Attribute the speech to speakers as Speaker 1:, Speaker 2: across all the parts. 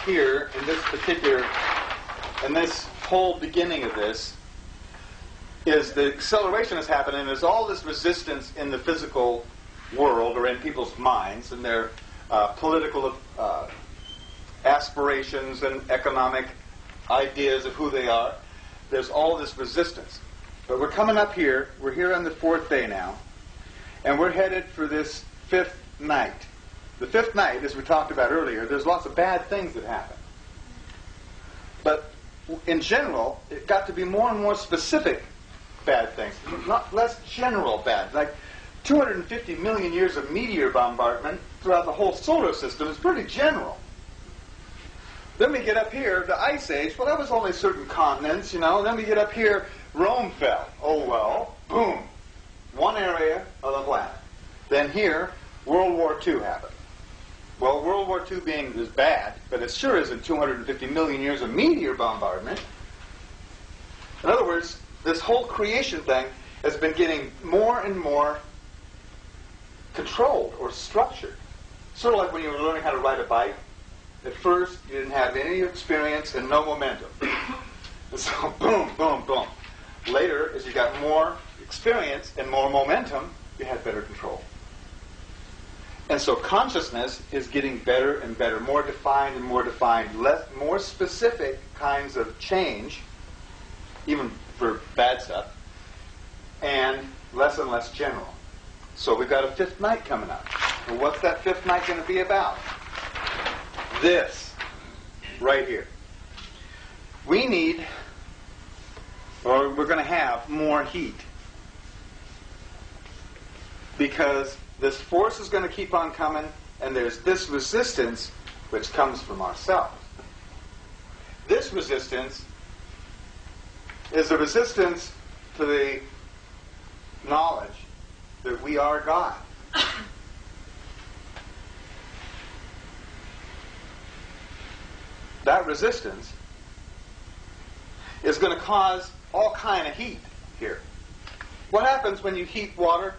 Speaker 1: here in this particular, in this whole beginning of this, is the acceleration is happening. There's all this resistance in the physical world or in people's minds and their political aspirations and economic ideas of who they are. There's all this resistance. But we're coming up here. We're here on the 4th day now. And we're headed for this 5th night. The 5th night, as we talked about earlier, there's lots of bad things that happen. But in general, it got to be more and more specific bad things, not less general bad. Like 250 million years of meteor bombardment throughout the whole solar system is pretty general. Then we get up here, the Ice Age. Well, that was only certain continents, you know. Then we get up here, Rome fell. Oh, well, boom. One area of the planet. Then here, World War II happened. Well, World War II being is bad, but it sure isn't 250 million years of meteor bombardment. In other words, this whole creation thing has been getting more and more controlled or structured. Sort of like when you were learning how to ride a bike. At first, you didn't have any experience and no momentum. And so, boom, boom, boom. Later, as you got more experience and more momentum, you had better control. And so consciousness is getting better and better, more defined and more defined, more specific kinds of change, even for bad stuff, and less general. So we've got a 5th night coming up. Well, what's that 5th night going to be about? This, right here. We need, or we're going to have more heat. Because this force is going to keep on coming, and there's this resistance which comes from ourselves. This resistance is a resistance to the knowledge that we are God. That resistance is going to cause all kind of heat here. What happens when you heat water?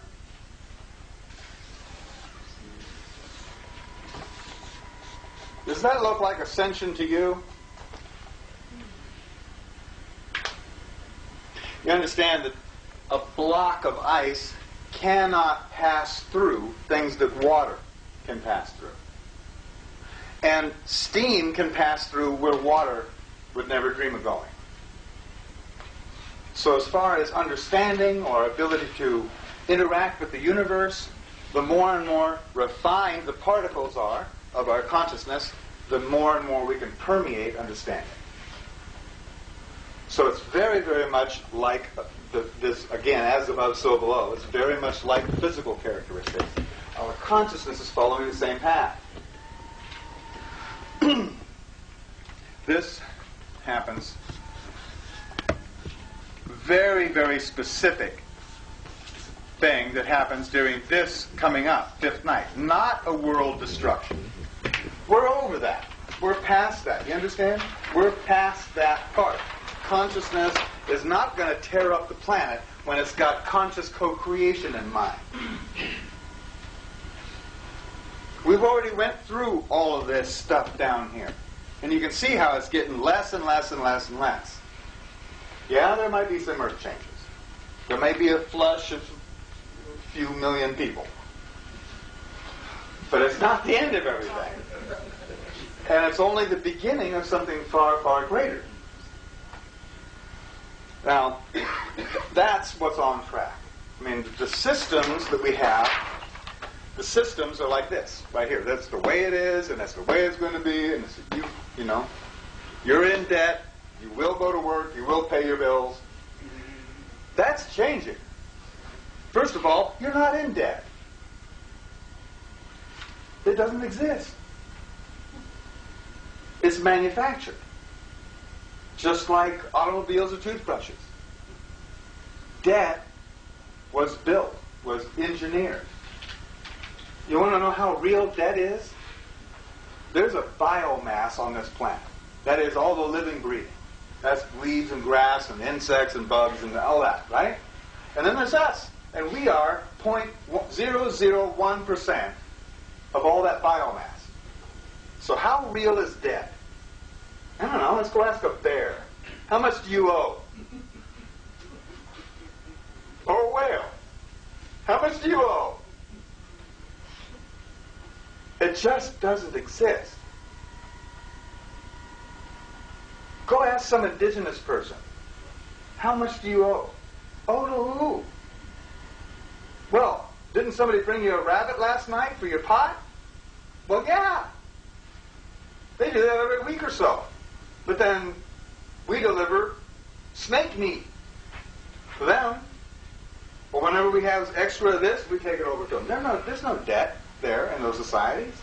Speaker 1: Does that look like ascension to you? You understand that a block of ice cannot pass through things that water can pass through. And steam can pass through where water would never dream of going. So as far as understanding or ability to interact with the universe, the more and more refined the particles are of our consciousness, the more and more we can permeate understanding. So it's very, very much like this, again, as above, so below. It's very much like the physical characteristics. Our consciousness is following the same path. This happens very, very specific thing that happens during this coming up, 5th night. Not a world destruction. We're over that. We're past that. You understand? We're past that part. Consciousness is not going to tear up the planet when it's got conscious co-creation in mind. We've already went through all of this stuff down here. And you can see how it's getting less and less and less and less. Yeah, there might be some earth changes. There may be a flush of a few million people. But it's not the end of everything. And it's only the beginning of something far, far greater. Now, that's what's on track. I mean, the systems that we have, the systems are like this, right here. That's the way it is, and that's the way it's going to be, and it's, you know, you're in debt, you will go to work, you will pay your bills. That's changing. First of all, you're not in debt. It doesn't exist. It's manufactured. Just like automobiles or toothbrushes. Debt was built, was engineered. You want to know how real debt is? There's a biomass on this planet. That is all the living breathing. That's weeds and grass and insects and bugs and all that, right? And then there's us. And we are 0.001% of all that biomass. So how real is debt? I don't know. Let's go ask a bear. How much do you owe? Or a whale. How much do you owe? It just doesn't exist. Go ask some indigenous person. How much do you owe? Owe to who? Well, didn't somebody bring you a rabbit last night for your pot? Well, yeah. They do that every week or so. But then we deliver snake meat for them. Or whenever we have extra of this, we take it over to them. There's no debt there in those societies.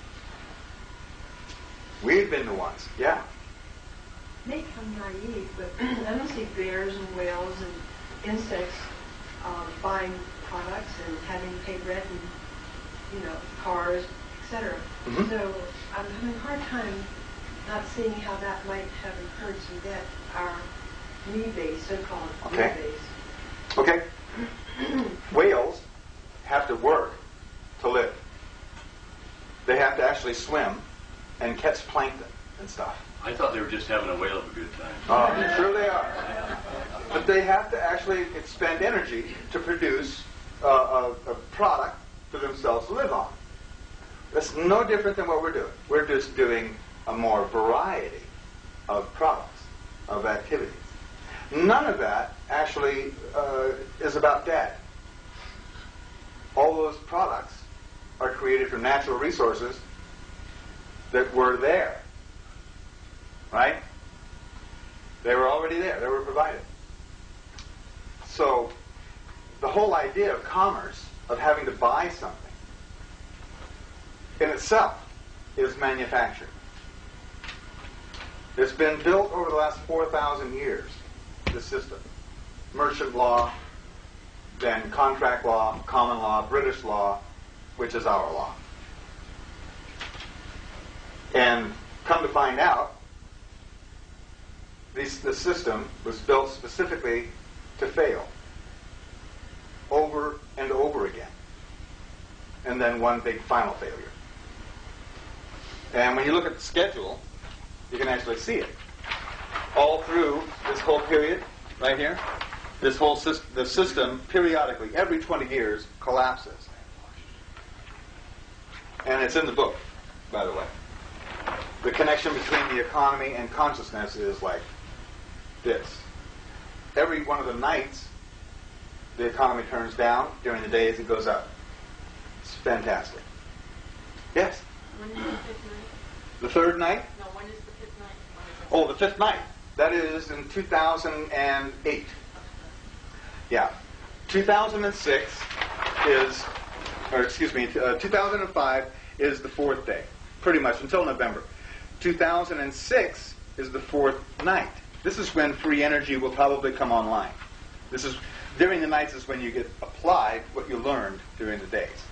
Speaker 1: We've been the ones, yeah.
Speaker 2: May come naive, but I don't see bears and whales and insects buying products and having to pay rent and, cars, etc.
Speaker 1: Mm-hmm.
Speaker 2: So I'm having a hard time not seeing how that might have incurred some debt, our me-based, so-called me-based.
Speaker 1: Okay. Whales have to work to live. They have to actually swim and catch plankton and stuff.
Speaker 3: I thought they were just having a whale of a good time.
Speaker 1: Sure they are. But they have to actually expend energy to produce a product for themselves to live on. That's no different than what we're doing. We're just doing a more variety of products, of activities. None of that actually is about debt. All those products are created from natural resources that were there. Right? They were already there. They were provided. So the whole idea of commerce, of having to buy something, in itself is manufacturing. It's been built over the last 4,000 years, the system. Merchant law, then contract law, common law, British law, which is our law. And come to find out, the system was built specifically to fail over and over again. And then one big final failure. And when you look at the schedule, you can actually see it. All through this whole period, right here, this whole the system periodically, every 20 years, collapses. And it's in the book, by the way. The connection between the economy and consciousness is like this. Every one of the nights, the economy turns down. During the days, it goes up. It's fantastic. Yes?
Speaker 4: When is the fifth night?
Speaker 1: The third night?
Speaker 4: No, when is the fifth night?
Speaker 1: Oh, the fifth night. That is in 2008. Yeah. 2006 is, 2005 is the fourth day. Pretty much until November. 2006 is the fourth night. This is when free energy will probably come online. This is during the nights is when you get applied what you learned during the days.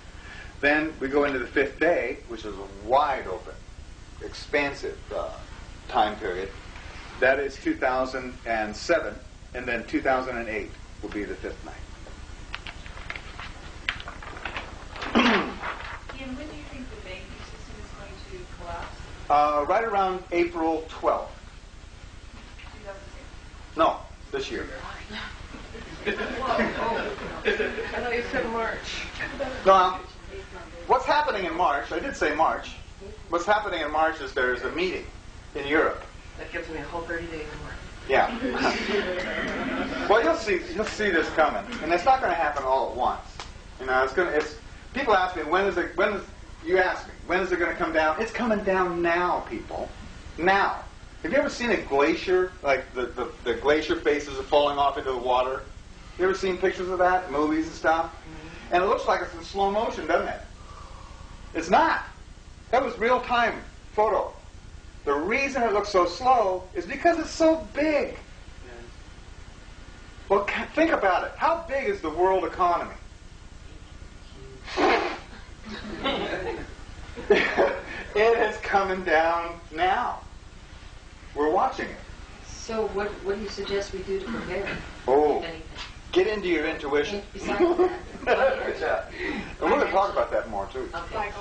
Speaker 1: Then we go into the fifth day, which is a wide open, expansive time period. That is 2007, and then 2008 will be the fifth night.
Speaker 4: Ian, when do you think the banking system is going to collapse?
Speaker 1: Right around April 12th.
Speaker 4: 2006?
Speaker 1: No, this year.
Speaker 2: I thought you said March.
Speaker 1: No, what's happening in March, I did say March. What's happening in March is there's a meeting in Europe.
Speaker 2: That gives me a whole 30 days more.
Speaker 1: Yeah. Well, you'll see this coming, and it's not going to happen all at once. People ask me, you ask me, when is it going to come down? It's coming down now, people. Now. Have you ever seen a glacier, like the glacier faces are falling off into the water? You ever seen pictures of that, movies and stuff? Mm-hmm. And it looks like it's in slow motion, doesn't it? It's not. That was real-time photo. The reason it looks so slow is because it's so big. Well, think about it. How big is the world economy? It is coming down now. We're watching it.
Speaker 5: So what do you suggest we do to prepare?
Speaker 1: Oh, get into your intuition.
Speaker 5: Besides that,
Speaker 1: And we're going to talk about that more, too.
Speaker 5: okay.